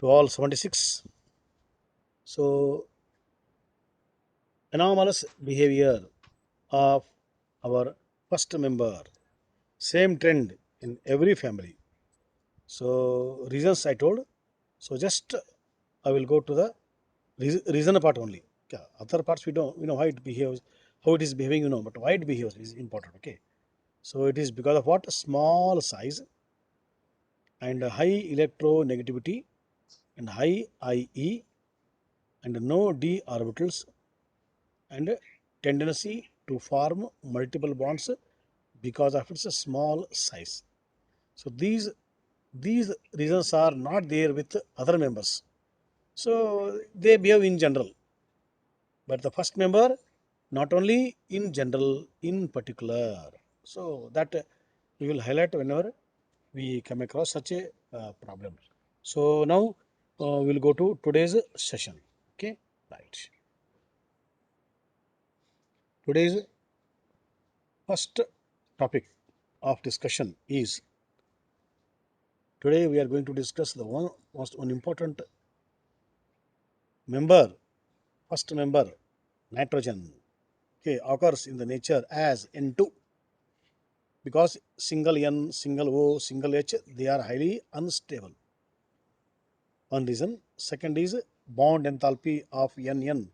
to all 76. So, anomalous behavior of our first member, same trend in every family. So, reasons I told. So, just I will go to the reason part only. Okay. Other parts we don't, how it behaves, how it is behaving, but why it behaves is important. Okay. So, it is because of what? Small size and high electronegativity and high IE and no d orbitals and tendency to form multiple bonds because of its small size. So these reasons are not there with other members. So they behave in general, but the first member not only in general, in particular. So that we will highlight whenever we come across such a problem. So now we'll go to today's session. Okay, right. Today's first topic of discussion is, today we are going to discuss the one important member, first member, nitrogen. Okay, occurs in the nature as N2 because single N, single O, single H, they are highly unstable. One reason. Second is bond enthalpy of NN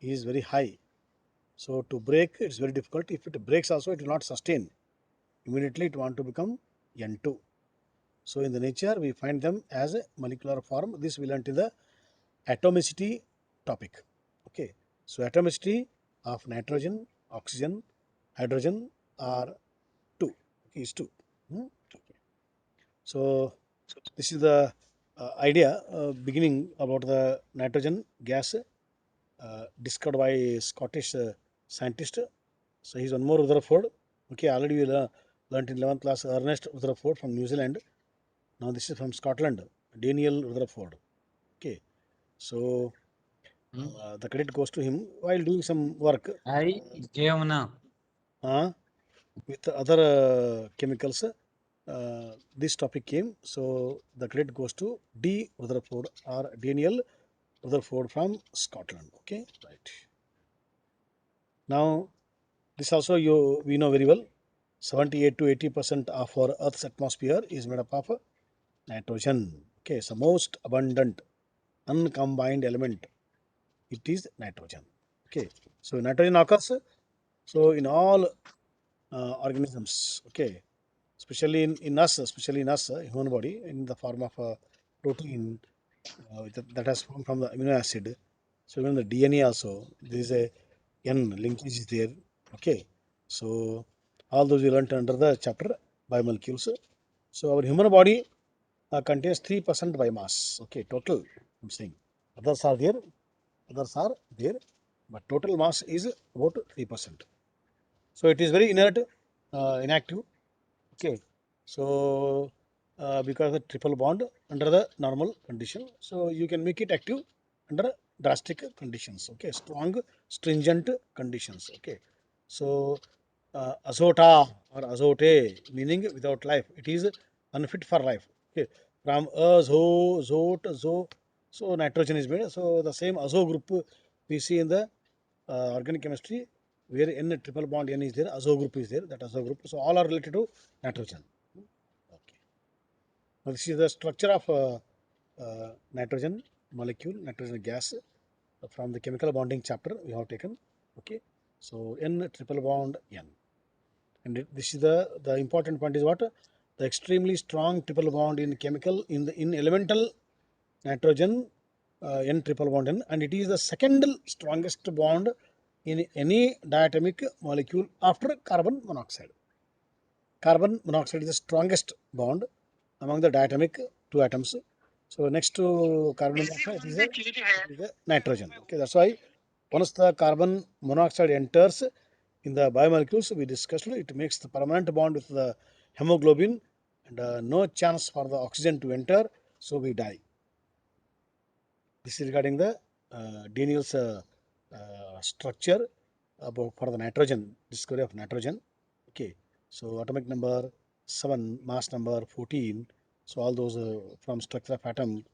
is very high. So to break it's very difficult. If it breaks also it will not sustain. Immediately it want to become N2. So in the nature we find them as a molecular form. This we learnt in the atomicity topic. Okay. So atomicity of nitrogen, oxygen, hydrogen are 2. Okay, is 2. Okay. So this is the idea beginning about the nitrogen gas discovered by Scottish scientist. So he's one more Rutherford. Okay, already we learnt in 11th class Ernest Rutherford from New Zealand. Now this is from Scotland, Daniel Rutherford. Okay, so the credit goes to him while doing some work I Jayamana. with other chemicals. This topic came, so the credit goes to D. Rutherford or Daniel Rutherford from Scotland. Okay, right. Now this also we know very well. 78 to 80% of our Earth's atmosphere is made up of nitrogen. Okay, so most abundant uncombined element, it is nitrogen. Okay, so nitrogen occurs so in all organisms. Okay, especially in us, human body, in the form of a protein that has formed from the amino acid. So even the DNA also, there is a N linkage is there. Okay, so all those we learnt under the chapter biomolecules. So our human body contains 3% biomass. Okay, total. I'm saying others are there, others are there, but total mass is about 3%. So it is very inert, inactive. Okay, so because the triple bond under the normal condition, so you can make it active under drastic conditions. Okay, strong, stringent conditions. Okay, so azota or azote meaning without life. It is unfit for life. Okay, from azo, zot, zo. So nitrogen is made. So the same azo group we see in the organic chemistry where N triple bond N is there, azo group is there, that azo group. So all are related to nitrogen. Okay. Now this is the structure of nitrogen molecule, nitrogen gas from the chemical bonding chapter we have taken. Okay. So N triple bond N. And this is the important point is what? The extremely strong triple bond in chemical in elemental nitrogen N triple bond N, and it is the second strongest bond in any diatomic molecule after carbon monoxide. Carbon monoxide is the strongest bond among the diatomic two atoms. So next to carbon monoxide it is a nitrogen. Okay, that's why once the carbon monoxide enters in the biomolecules we discussed, it makes the permanent bond with the hemoglobin and no chance for the oxygen to enter, so we die. This is regarding the Daniel's structure about for the nitrogen, discovery of nitrogen. Okay, so atomic number 7, mass number 14. So all those from structure of atom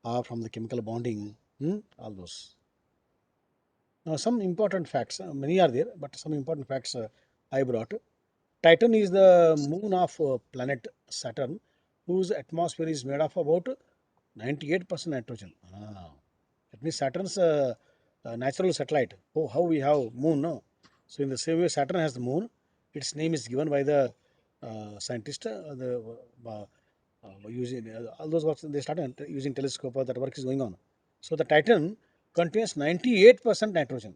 or from the chemical bonding, all those. Now, some important facts, many are there, but some important facts I brought. Titan is the moon of planet Saturn, whose atmosphere is made of about 98% nitrogen. That means Saturn's natural satellite. Oh, how we have moon, no? So in the same way, Saturn has the moon. Its name is given by the scientist. Using all those works, they started using telescope. That work is going on. So the Titan contains 98% nitrogen.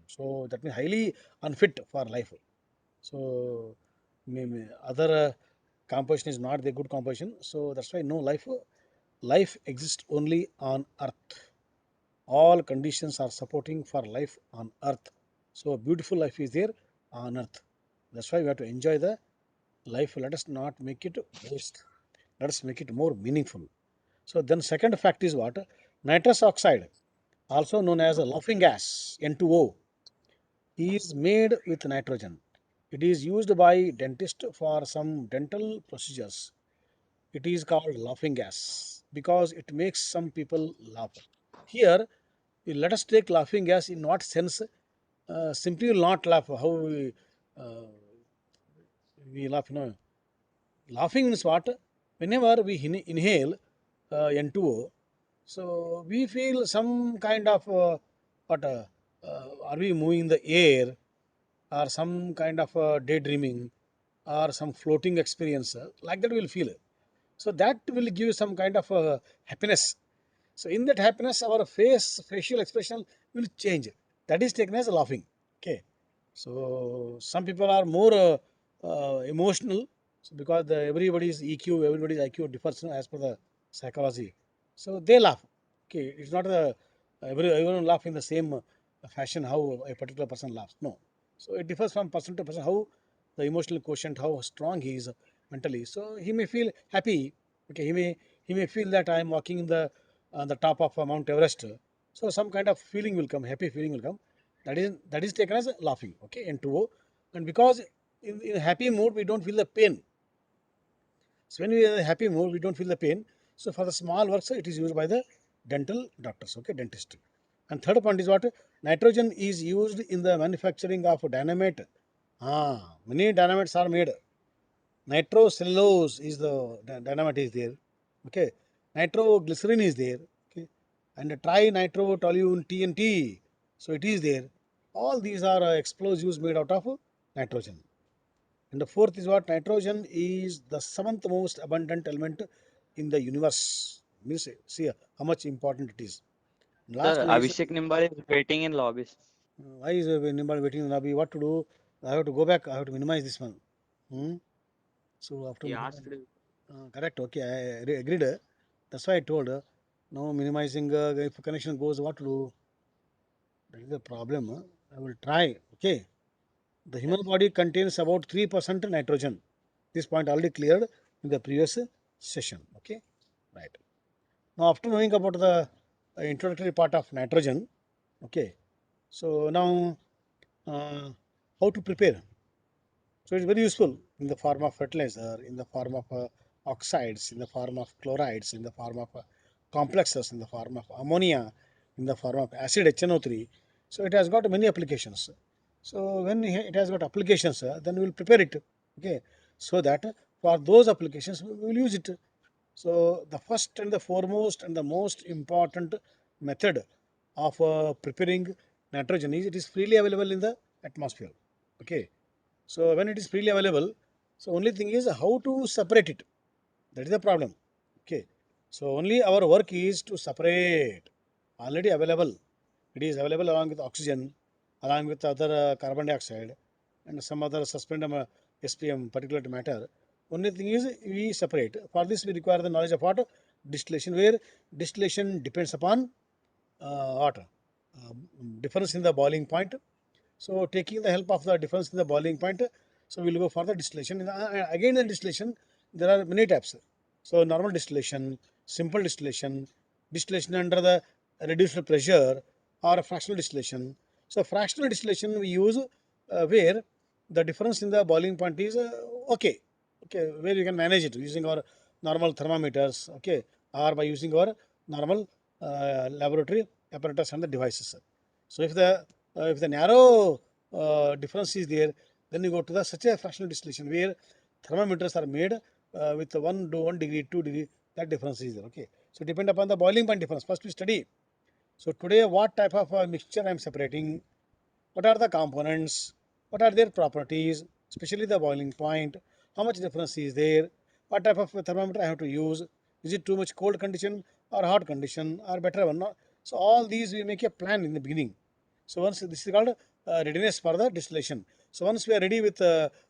So that means highly unfit for life. So other composition is not the good composition. So that's why no life exists only on Earth. All conditions are supporting for life on Earth. So beautiful life is there on Earth. That's why we have to enjoy the life. Let us not make it waste. Let us make it more meaningful. So then second fact is what? Nitrous oxide, also known as a laughing gas, N2O, is made with nitrogen. It is used by dentists for some dental procedures. It is called laughing gas because it makes some people laugh. Here, let us take laughing gas in what sense? Simply will not laugh. How uh, we laugh, laughing means what? Whenever we inhale N2O, so we feel some kind of what? Are we moving in the air, or some kind of daydreaming, or some floating experience? Like that, we'll feel. So that will give some kind of happiness. So in that happiness, our facial expression will change. That is taken as laughing. Okay. So some people are more emotional, so because everybody's EQ, everybody's IQ differs, as per the psychology. So they laugh. Okay, it's not everyone laugh in the same fashion how a particular person laughs. No. So it differs from person to person how the emotional quotient, how strong he is mentally. So he may feel happy. Okay, he may feel that I am walking in the on the top of Mount Everest. So some kind of feeling will come, happy feeling will come. That is taken as laughing. Okay, N2O, and because in a happy mood we don't feel the pain. So when we are in a happy mood, we don't feel the pain. So for the small works, it is used by the dental doctors, okay, dentist. And third point is what? Nitrogen is used in the manufacturing of dynamite. Many dynamites are made. Nitrocellulose is the dynamite is there. Okay. Nitroglycerin is there. Okay. And trinitro-toluene TNT. So it is there. All these are explosives made out of nitrogen. And the fourth is what? Nitrogen is the seventh most abundant element in the universe. Means see how much important it is. And last Sir, one is Abhishek Nimbal is waiting in lobbies. why is anybody waiting in the lobby? What to do? I have to go back. I have to minimize this one. Hmm? So after He asked you. correct. Okay, I agreed. That's why I told. No minimizing. If connection goes, what to do? That is the problem. I will try. Okay. The human Yes. body contains about 3% nitrogen. This point already cleared in the previous session. Okay, right. Now, after knowing about the introductory part of nitrogen, okay, so now uh, how to prepare? So it's very useful in the form of fertilizer, in the form of oxides, in the form of chlorides, in the form of complexes, in the form of ammonia, in the form of acid HNO3. So it has got many applications. So when it has got applications, then we will prepare it. Okay, so that for those applications we will use it. So the first and the foremost and the most important method of preparing nitrogen is it is freely available in the atmosphere. Okay, so when it is freely available, so only thing is how to separate it. That is the problem. Okay. So only our work is to separate. Already available. It is available along with oxygen, along with other carbon dioxide, and some other suspended SPM particulate matter. Only thing is we separate. For this we require the knowledge of what? Distillation, where distillation depends upon what? Difference in the boiling point. So taking the help of the difference in the boiling point, so we'll go for the distillation. Again, in distillation, there are many types. So normal distillation, simple distillation, distillation under the reduced pressure, or fractional distillation. So fractional distillation we use where the difference in the boiling point is okay, where you can manage it using our normal thermometers, okay, or by using our normal laboratory apparatus and the devices. So if the narrow difference is there, then you go to the such a fractional distillation where thermometers are made with 1 degree, 2 degree, that difference is there. Okay. So depend upon the boiling point difference. First we study. So today what type of mixture I am separating, what are the components, what are their properties, especially the boiling point, how much difference is there, what type of thermometer I have to use, is it too much cold condition or hot condition or better one. No? So all these we make a plan in the beginning. So once this is called readiness for the distillation. So once we are ready with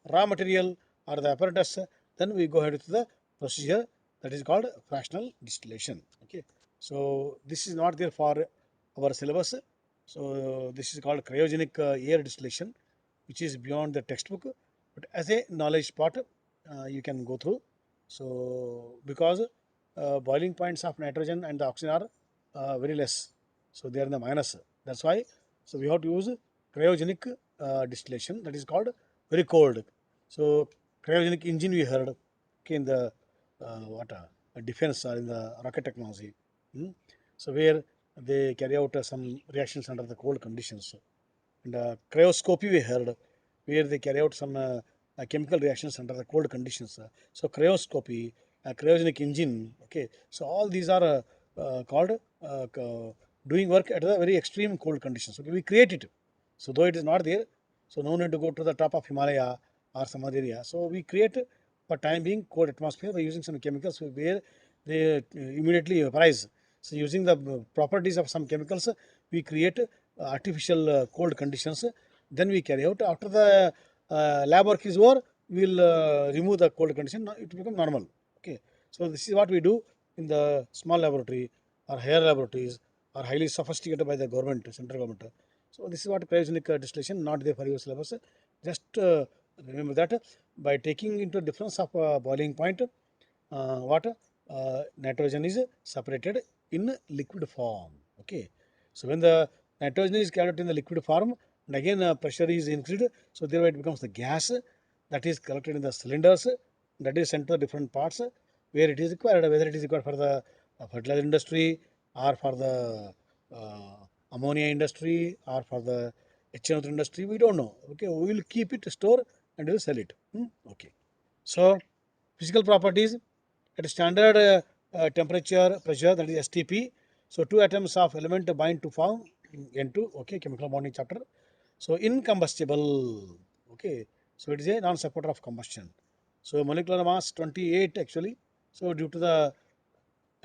raw material or the apparatus, then we go ahead with the procedure that is called fractional distillation. Okay. So this is not there for our syllabus. So this is called cryogenic air distillation, which is beyond the textbook. But as a knowledge part, you can go through. So because boiling points of nitrogen and the oxygen are very less, so they are in the minus. That's why. So we have to use cryogenic distillation. That is called very cold. So cryogenic engine we heard, okay, in the what defense or in the rocket technology. Hmm? So where they carry out some reactions under the cold conditions. And cryoscopy we heard, where they carry out some chemical reactions under the cold conditions. So cryoscopy, cryogenic engine. Okay, so all these are called doing work at the very extreme cold conditions. Okay, we create it. So though it is not there, so no need to go to the top of Himalaya or some other area. So we create for time being cold atmosphere by using some chemicals where they immediately vaporize. So using the properties of some chemicals, we create artificial cold conditions. Then we carry out. After the lab work is over, we will remove the cold condition. It will become normal. Okay. So this is what we do in the small laboratory or higher laboratories or highly sophisticated by the government, central government. So this is what cryogenic distillation, not there for your syllabus. Just remember that by taking into difference of boiling point, what nitrogen is separated in liquid form. Okay. So when the nitrogen is carried in the liquid form, and again pressure is increased, so thereby it becomes the gas that is collected in the cylinders, that is sent to the different parts where it is required, whether it is required for the fertilizer industry or for the uh, ammonia industry or for the HNO industry, we don't know. Okay, we will keep it, store, and we will sell it. Okay. So physical properties at a standard temperature, pressure, that is STP. So two atoms of element bind to form N2. Okay, chemical bonding chapter. So incombustible. Okay, so it is a non-supporter of combustion. So molecular mass 28 actually. So due to the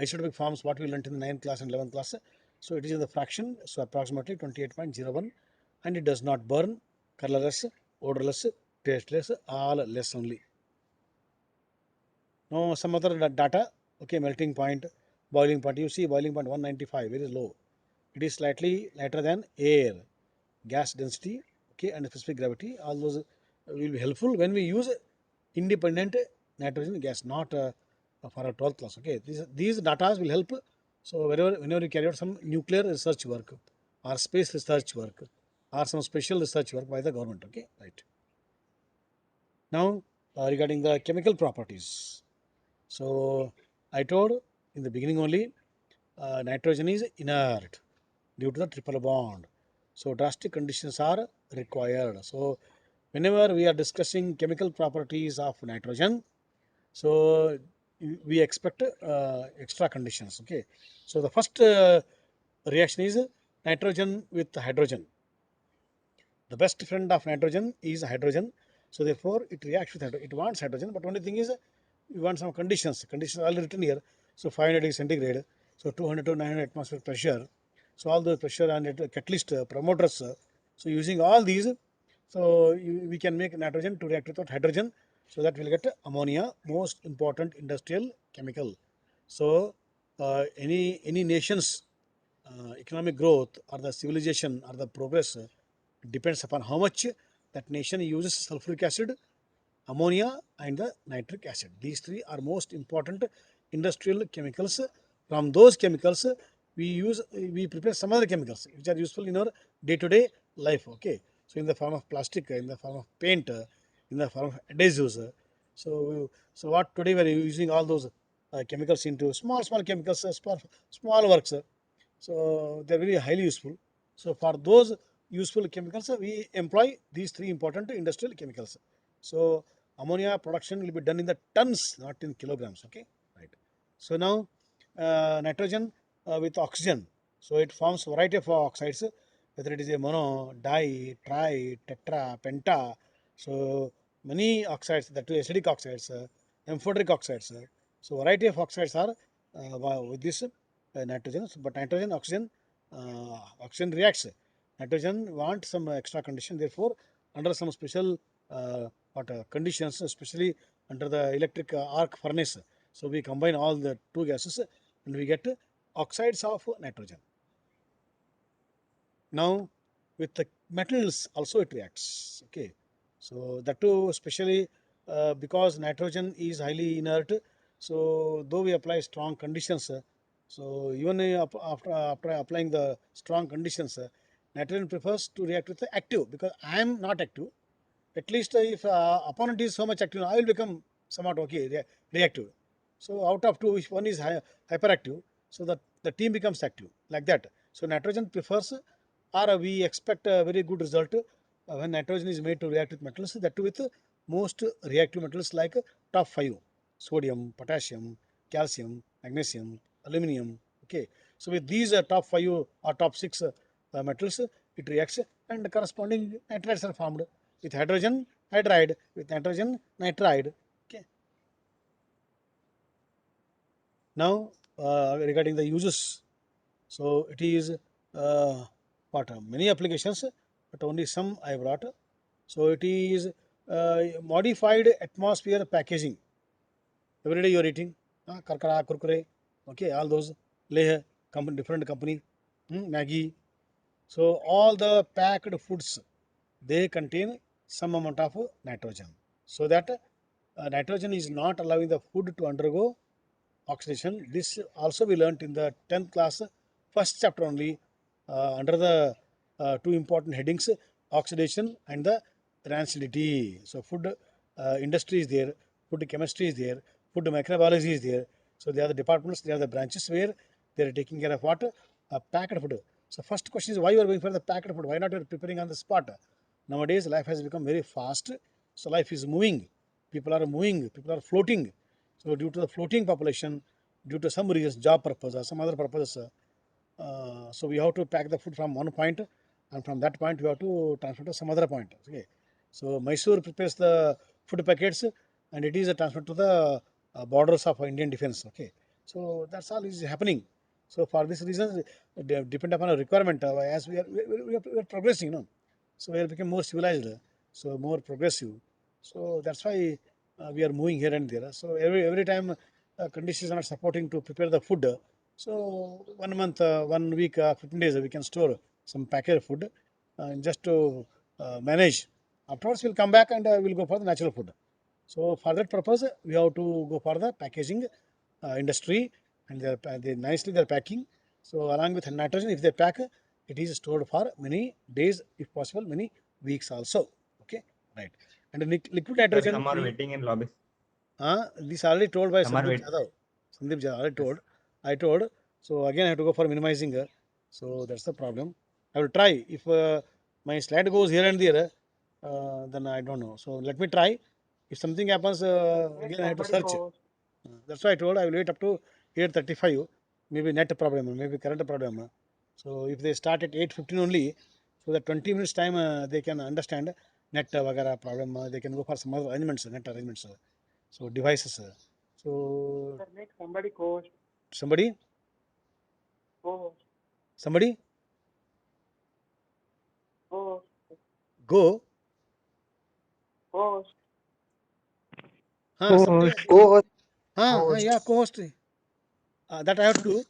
isotopic forms, what we learnt in the 9th class and 11th class. So it is in the fraction. So approximately 28.01, and it does not burn, colorless, odorless, tasteless, all less only. No, some other data. Okay, melting point, boiling point. You see boiling point 195, very low. It is slightly lighter than air. Gas density, okay, and specific gravity. All those will be helpful when we use independent nitrogen gas, not for a 12th class. Okay, these data will help. So whenever you carry out some nuclear research work or space research work or some special research work by the government. Okay, right. Now regarding the chemical properties. So I told in the beginning only, nitrogen is inert due to the triple bond. So drastic conditions are required. So whenever we are discussing chemical properties of nitrogen, so we expect extra conditions. Okay. So the first reaction is nitrogen with hydrogen. The best friend of nitrogen is hydrogen. So therefore, it reacts with hydrogen. It wants hydrogen, but only thing is, we want some conditions. Conditions are all written here. So 500 degrees centigrade. So 200 to 900 atmospheric pressure. So all the pressure and catalyst promoters. So using all these, so we can make nitrogen to react with hydrogen. So that will get ammonia, most important industrial chemical. So any nation's economic growth or the civilization or the progress depends upon how much that nation uses sulfuric acid, ammonia, and the nitric acid. These three are most important industrial chemicals. From those chemicals, we prepare some other chemicals which are useful in our day-to-day life. Okay, so in the form of plastic, in the form of paint, in the form of adhesives. So what today we are using all those chemicals into small chemicals, small works. So they're very highly useful. So for those useful chemicals, we employ these three important industrial chemicals. So ammonia production will be done in the tons, not in kilograms. Okay, right. So now nitrogen with oxygen. So it forms variety of oxides, whether it is a mono, di, tri, tetra, penta. So many oxides, that too acidic oxides, amphoteric oxides. So variety of oxides are with this nitrogen. But nitrogen, oxygen reacts. Nitrogen wants some extra condition. Therefore, under some special conditions, especially under the electric arc furnace, so we combine all the two gases and we get oxides of nitrogen. Now, with the metals also it reacts. Okay, so that too especially because nitrogen is highly inert. So though we apply strong conditions, so even after applying the strong conditions, nitrogen prefers to react with the active, because I am not active. At least if opponent is so much active, I will become somewhat okay, reactive. So out of two, if one is hyperactive, so that the team becomes active like that. So nitrogen prefers, or we expect a very good result when nitrogen is made to react with metals. That too with most reactive metals like top five: sodium, potassium, calcium, magnesium, aluminum. Okay, so with these top five or top six metals, it reacts and corresponding nitrides are formed with hydrogen hydride, with nitrogen nitride. Okay. Now regarding the uses, so it is what many applications, but only some I brought. So it is modified atmosphere packaging. Every day you are eating karkara, kurkure, okay, all those leh company, different company, Maggie. So all the packed foods, they contain some amount of nitrogen, so that nitrogen is not allowing the food to undergo oxidation. This also we learnt in the 10th class, first chapter only, under the two important headings: oxidation and the rancidity. So food industry is there, food chemistry is there, food microbiology is there. So they are the departments, they are the branches where they are taking care of what packed food. So first question is, why you are going for the packed food? Why not you are preparing on the spot? Nowadays life has become very fast, so life is moving. People are moving, people are floating. So due to the floating population, due to some reasons, job purpose or some other purposes, so we have to pack the food from one point, and from that point we have to transfer to some other point. Okay. So Mysore prepares the food packets, and it is transferred to the borders of Indian defense. Okay. So that's all is happening. So for this reason, depend upon a requirement, as we are progressing, so we are becoming more civilized, so more progressive. So that's why we are moving here and there. So every time conditions are not supporting to prepare the food, so 1 month, 1 week, 15 days, we can store some packaged food just to manage. Afterwards, we'll come back and we'll go for the natural food. So for that purpose, we have to go for the packaging industry, and they nicely they're packing. So along with nitrogen, if they pack, it is stored for many days, if possible, many weeks also. Okay, right. And the liquid Sir, nitrogen, some are waiting in lobbies. this already told by Some are Sandeep wait. Jadhav. Sandeep Jadhav already Yes. told. I told. So again, I have to go for minimizing. So that's the problem. I will try. If my slide goes here and there, then I don't know. So let me try. If something happens, again I have to search. That's why I told I will wait up to 8:35. Maybe net problem, maybe current problem. So if they start at 8:15 only, so that 20 minutes time they can understand net vagara problem. They can go for some other arrangements, net arrangements. So devices. So Sir, make somebody co-host. somebody, Co-host. somebody Co-host. go. Co-host. Somebody. Co-host. Co-host. Yeah, co-host. That I have to do.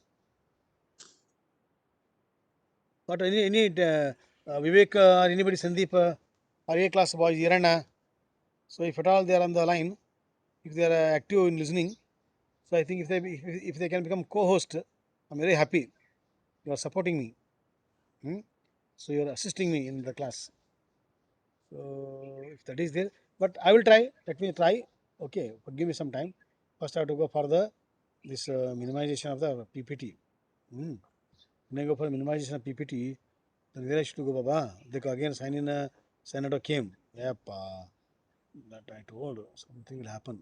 But any Vivek or anybody, Sandeep or A class boys, Irana. So if at all they are on the line, if they are active in listening, so I think if they can become co-host, I'm very happy. You are supporting me. Hmm? So you are assisting me in the class. So if that is there, but I will try. Let me try. Okay, but give me some time. First, I have to go for the this minimization of the PPT. When I go for minimization of PPT, then where I should go, Baba? They again sign in a senator came. Yep, that I told something will happen.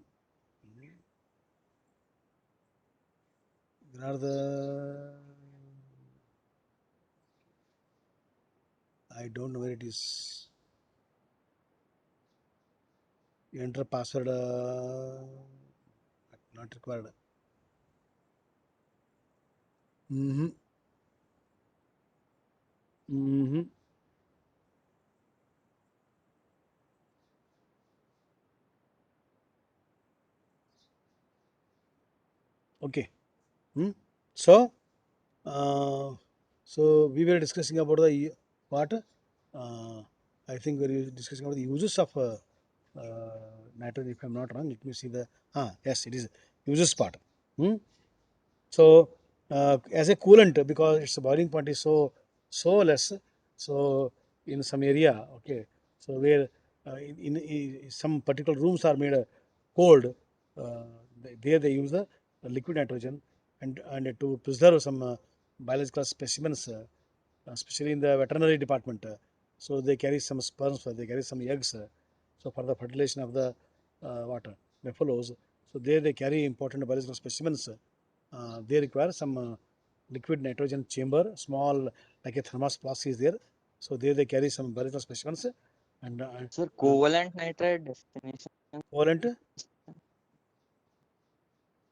Where are the? I don't know where it is. Enter password. Not required. Mm-hmm. Mm-hmm. Okay. So, uh, so we were discussing about the what? I think we were discussing about the uses of nitrogen. If I'm not wrong, let me see the. Yes, it is uses part. Hmm? So, as a coolant, because its boiling point is so less, so in some area, okay, so where in some particular rooms are made cold, there they use the liquid nitrogen and to preserve some biological specimens, especially in the veterinary department. So they carry some sperms, they carry some eggs. So for the fertilization of the water buffaloes, so there they carry important biological specimens. They require some liquid nitrogen chamber, small like a thermos flask is there. So there they carry some biological specimens and Sir, covalent nitride definition. covalent.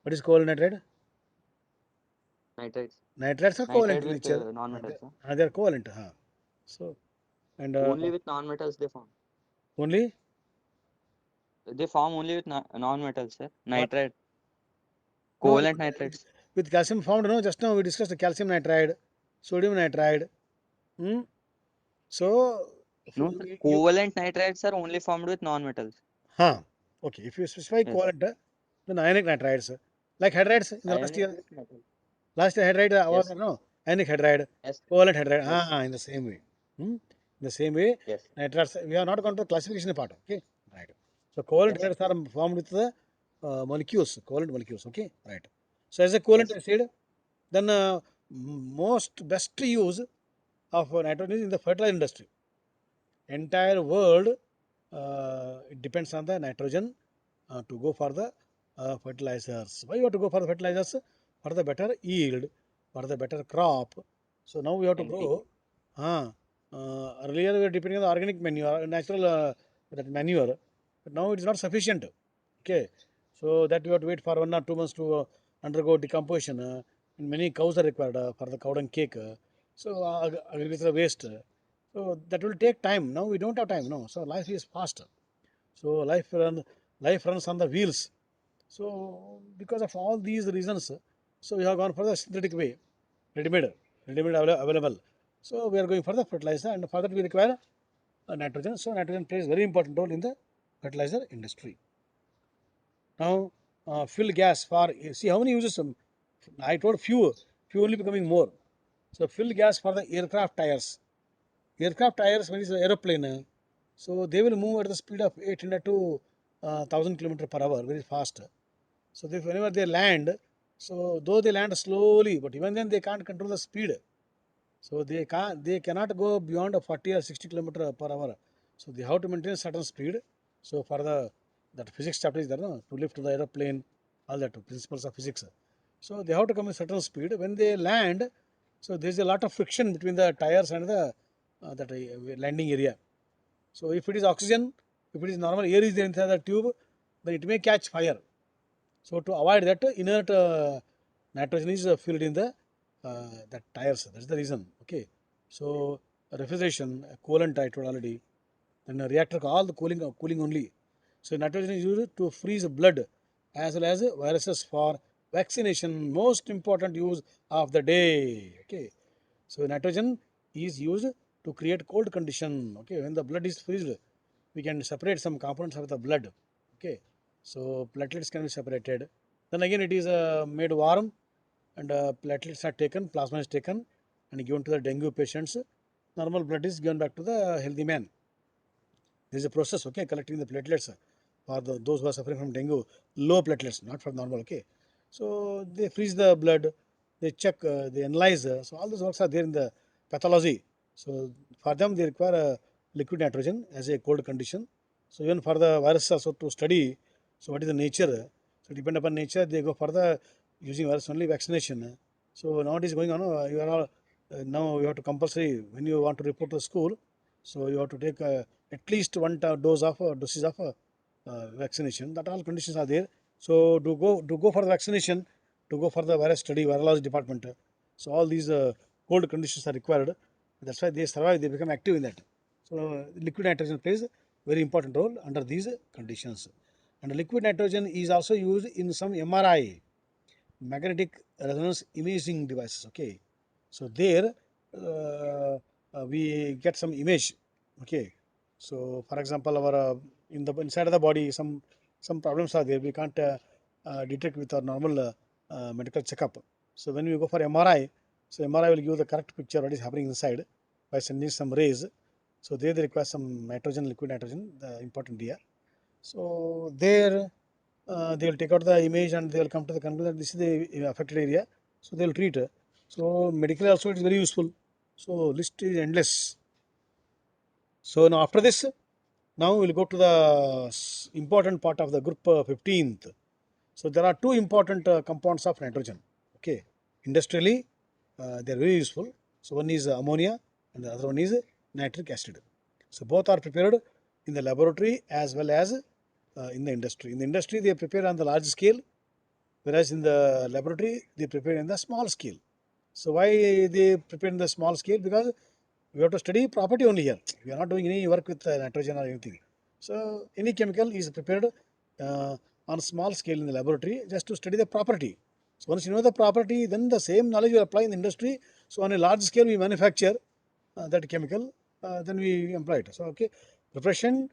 What is covalent nitride? Nitrides. Nitrides are covalent Nitride in with nature. non-metals. Sir. They are covalent. So and Only with non-metals they form. only They form only with non-metals, sir. what? Nitride. No, Covalent nitrides. with calcium formed. No, just now we discussed the calcium nitride, sodium nitride. Hmm? So No, sir. you Covalent nitrides are only formed with non-metals. okay. If you specify Yes. covalent, then ionic nitrides like hydrides in the last Ionic year. with metal. Last year hydride was Yes. no ionic hydride, Yes. covalent hydride. Yes. In the same way. In the same way, Yes. nitrides. We have not gone to the classification part. Okay, right. So covalent Yes. hydrides are formed with the molecules, covalent molecules. Okay, right. So as a covalent Yes. acid, then most best use of nitrogen is in the fertilizer industry. Entire world it depends on the nitrogen to go for the fertilizers. Why you have to go for the fertilizers? For the better yield, for the better crop. So now we have to NP. grow. Earlier we were depending on the organic manure, natural that manure, but now it is not sufficient. Okay, so that we have to wait for 1 or 2 months to undergo decomposition. And many cows are required for the cow dung cake. So agricultural waste. So that will take time. Now we don't have time. No, so life is faster. So life runs on the wheels. So because of all these reasons, so we have gone for the synthetic way, ready-made, available. So we are going for the fertilizer, and for that we require nitrogen. So nitrogen plays very important role in the fertilizer industry. Now, fuel gas for see how many uses. I told few only becoming more. So fuel gas for the aircraft tires. Aircraft tires when it's an aeroplane, so they will move at the speed of 800 to 1000 kilometer per hour, very fast. So whenever they land, so though they land slowly, but even then they can't control the speed. So they cannot go beyond a 40 or 60 kilometer per hour. So they have to maintain a certain speed. So for the that physics chapter is there, no? To lift the aeroplane, all that principles of physics. So they have to come a certain speed. When they land, so there is a lot of friction between the tires and the that landing area. So if it is oxygen, if it is normal air is there inside the tube, then it may catch fire. So to avoid that, inert nitrogen is filled in the that tires. That's the reason. Okay. So refrigeration, coolant I told already. Then a reactor, all the cooling only. So nitrogen is used to freeze blood as well as viruses for vaccination. Most important use of the day. Okay. So nitrogen is used to create cold condition. Okay. When the blood is freezed, we can separate some components of the blood. Okay. So platelets can be separated. Then again it is made warm and platelets are taken, plasma is taken and given to the dengue patients. Normal blood is given back to the healthy man. There is a process, okay, collecting the platelets for those who are suffering from dengue, low platelets, not for normal, okay. So they freeze the blood, they check, they analyze. So all those works are there in the pathology. So for them they require liquid nitrogen as a cold condition. So even for the virus also to study, so what is the nature? So depend upon nature, they go for the using virus only vaccination. So now it is going on. You are all now you have to compulsory when you want to report to school. So you have to take at least one dose of doses of vaccination. That all conditions are there. So to go for the vaccination, to go for the virus study, virology department. So all these cold conditions are required. That's why they survive. They become active in that. So liquid nitrogen plays a very important role under these conditions. And liquid nitrogen is also used in some MRI, magnetic resonance imaging devices. Okay, so there we get some image. Okay, so for example, our in the inside of the body, some problems are there. We can't detect with our normal medical checkup. So when we go for MRI, so MRI will give the correct picture what is happening inside by sending some rays. So there they require some nitrogen, liquid nitrogen, the important here. So there they will take out the image and they will come to the conclusion that this is the affected area. So they will treat. So medically also it is very useful. So list is endless. So now after this, now we will go to the important part of the group 15th. So there are two important compounds of nitrogen. Okay, industrially they are very useful. So one is ammonia and the other one is nitric acid. So both are prepared in the laboratory as well as in the industry. In the industry they prepare on the large scale, whereas in the laboratory they prepare in the small scale. So why they prepare in the small scale? Because we have to study property only here. We are not doing any work with nitrogen or anything. So any chemical is prepared on small scale in the laboratory just to study the property. So once you know the property, then the same knowledge will apply in the industry. So on a large scale, we manufacture that chemical, then we employ it. So okay, preparation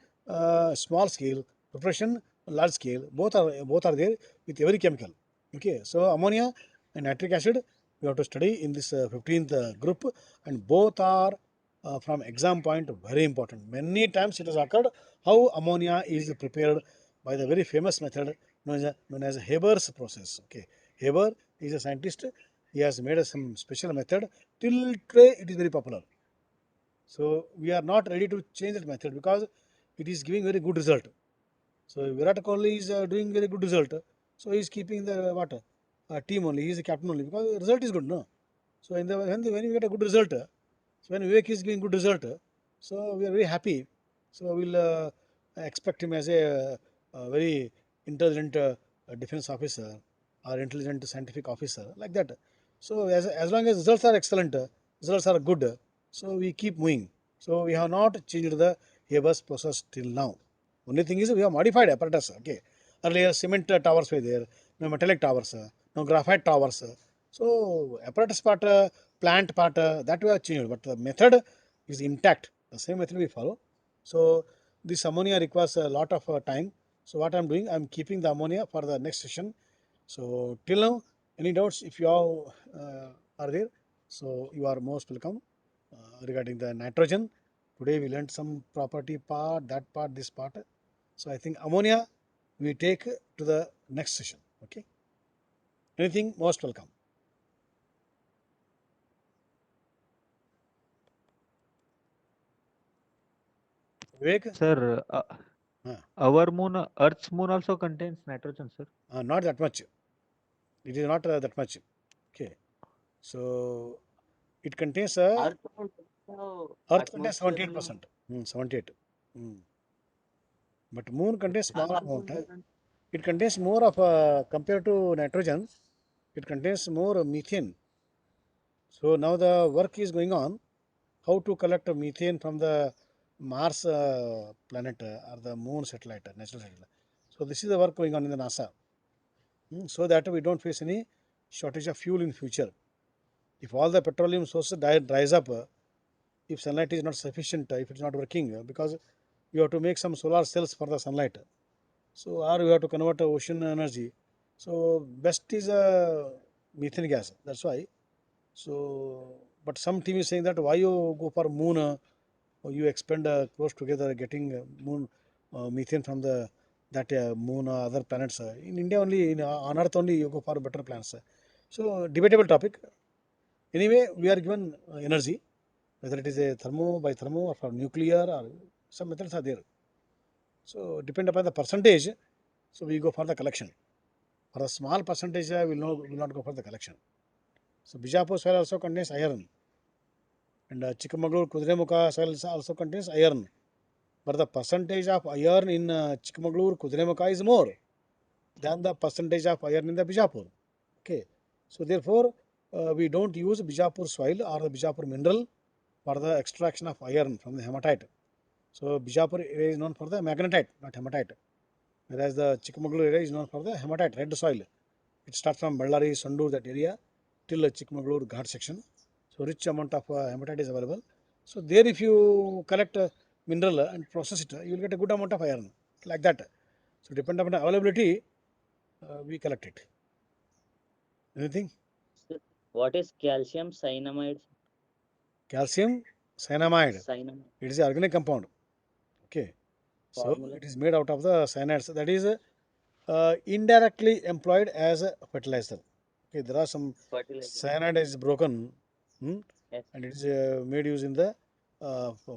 small scale, preparation large scale, both are there with every chemical. Okay, so ammonia and nitric acid we have to study in this 15th group, and both are from exam point very important. Many times it has occurred how ammonia is prepared by the very famous method known as Haber's process. Okay, Haber is a scientist. He has made some special method. Till today, it is very popular. So we are not ready to change that method because it is giving very good result. So Virat Kohli is doing very good result. So he is keeping the what team only. He is the captain only because the result is good, no. So when you get a good result, so when Vivek is giving good result, so we are very happy. So we'll expect him as a very intelligent defense officer or intelligent scientific officer like that. So as long as results are excellent, results are good, so we keep moving. So we have not changed the Haber's process till now. Only thing is we have modified apparatus. Okay, earlier cement towers were there, now metallic towers, now graphite towers. So apparatus part, plant part, that we have changed, but the method is intact. The same method we follow. So this ammonia requires a lot of time. So what I am doing, I am keeping the ammonia for the next session. So till now, any doubts if you all are there, so you are most welcome regarding the nitrogen. Today we learned some property part, that part, this part. So I think ammonia we take to the next session. Okay. Anything, most welcome. Vivek, Sir, our moon, Earth's moon also contains nitrogen, sir. not that much. It is not that much. Okay. So it contains Earth moon also Earth contains atmosphere 78%. 78. But moon contains small amount. doesn't. It contains more of compared to nitrogen. It contains more methane. So now the work is going on how to collect methane from the Mars planet or the moon satellite, natural satellite. So this is the work going on in the NASA. So that we don't face any shortage of fuel in future. If all the petroleum sources dries up, if sunlight is not sufficient, if it's not working, because you have to make some solar cells for the sunlight. So or you have to convert ocean energy. So best is methane gas. That's why. So, but some team is saying that why you go for moon, or you expend close together getting moon methane from the that moon or other planets. In India only, on Earth only, you go for better plans. So debatable topic. Anyway, we are given energy, whether it is a by thermo or for nuclear or some methods are there. So depend upon the percentage. So we go for the collection. For a small percentage, will not go for the collection. So Bijapur soil also contains iron, and Chikmagalur Kudremukha soil also contains iron. But the percentage of iron in Chikmagalur Kudremukha is more than the percentage of iron in the Bijapur. Okay, so therefore we don't use Bijapur soil or the Bijapur mineral for the extraction of iron from the hematite. So Bijapur area is known for the magnetite, not hematite, whereas the Chikmagalur area is known for the hematite, red soil. It starts from Ballari, Sandur, that area till Chikmagalur Ghat section. So rich amount of hematite is available. So there if you collect mineral and process it, you will get a good amount of iron, like that. So depend upon the availability, we collect it. Anything? Sir, what is calcium cyanamide? Calcium cyanamide. Cyanamide It is an organic compound. Okay. So formula. it is made out of the cyanides. That is indirectly employed as a fertilizer. Okay, there are some Fertilizer. cyanide is broken, Yes. and it is made use in the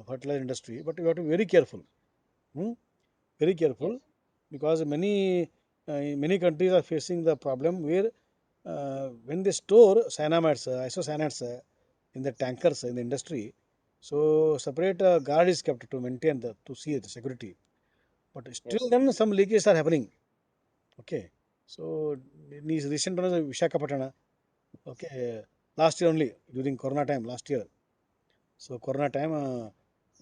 fertilizer industry. But you have to be very careful. Very careful, Yes. because many countries are facing the problem where when they store cyanides, isocyanates in the tankers in the industry, so separate guard is kept to maintain to see the security. But still, Yes. then some leakages are happening. Okay, so in these recent ones, Vishakhapatnam. Okay, last year only during Corona time last year. So Corona time,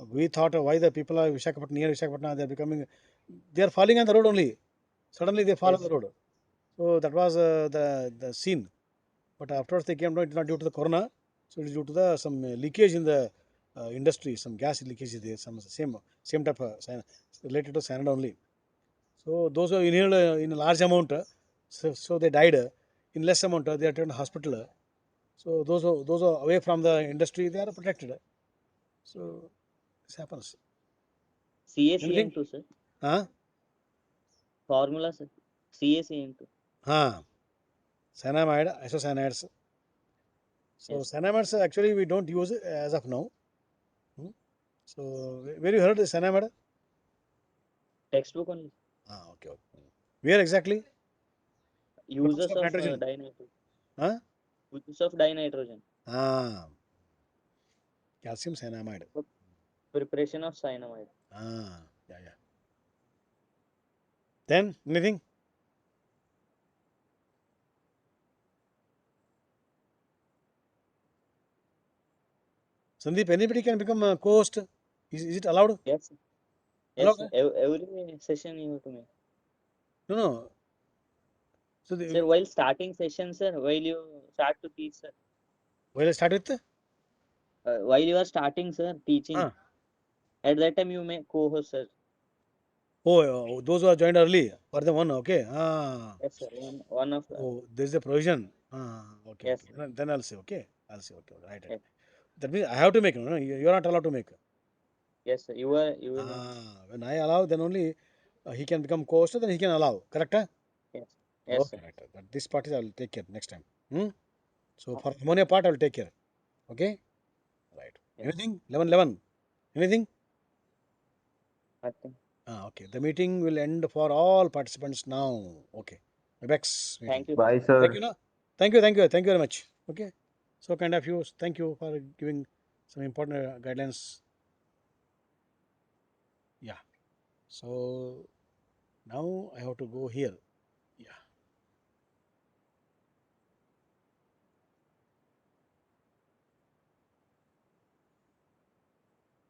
we thought why the people are Vishakhapatnam near Vishakhapatnam they are falling on the road only. Suddenly they fall on Yes. the road. So that was the scene. But afterwards they came down. It's not due to the Corona. So it is due to the some leakage in the industry. Some gas leakage is there. Some same type of related to cyanide only. So those who inhaled in a large amount, so they died. In less amount, they are taken to hospital. So those are away from the industry, they are protected. So this happens. Anything? CaCN2, sir. Huh? Formula, sir. CaCN2. Huh. Cyanamide, isocyanides. So Yes. cyanamides actually we don't use it as of now. Hmm. So where you heard the cyanamide? Textbook only. Okay, okay. Where exactly? Products Uses of of nitrogen. dinitrogen. Huh? Uses of dinitrogen. Ah, calcium cyanamide. For preparation of cyanamide. Yeah. Then anything? Sandeep, anybody can become a co-host. Is it allowed? Yes. Sir. Yes. Allowed? Sir. Every session you have to make. No, no. So Sir, while starting session, sir, while you start to teach, sir, will I start with? while you are starting, sir, teaching, Ah. at that time you may co-host, sir. Those who are joined early for the one. Okay. Yes, sir. One of the, Oh, there is a provision. Okay. yes, Then I'll say okay. I'll say okay. Right. yes, That means I have to make. No, you are not allowed to make. yes, sir. You will not. When I allow, then only he can become co-host. Then he can allow. Correct? Yes, yes, Okay. sir. Right. But this part is I will take care next time. So Oh, for ammonia part, I will take care. Okay. Right. yes, Anything? 11. Anything? nothing. Okay. The meeting will end for all participants now. Okay. Webex meeting. Thank you, sir. Bye, Thank sir. you. No? Thank you very much. Okay. So kind of you. Thank you for giving some important guidelines. Yeah. So now I have to go here. Yeah.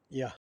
Yeah.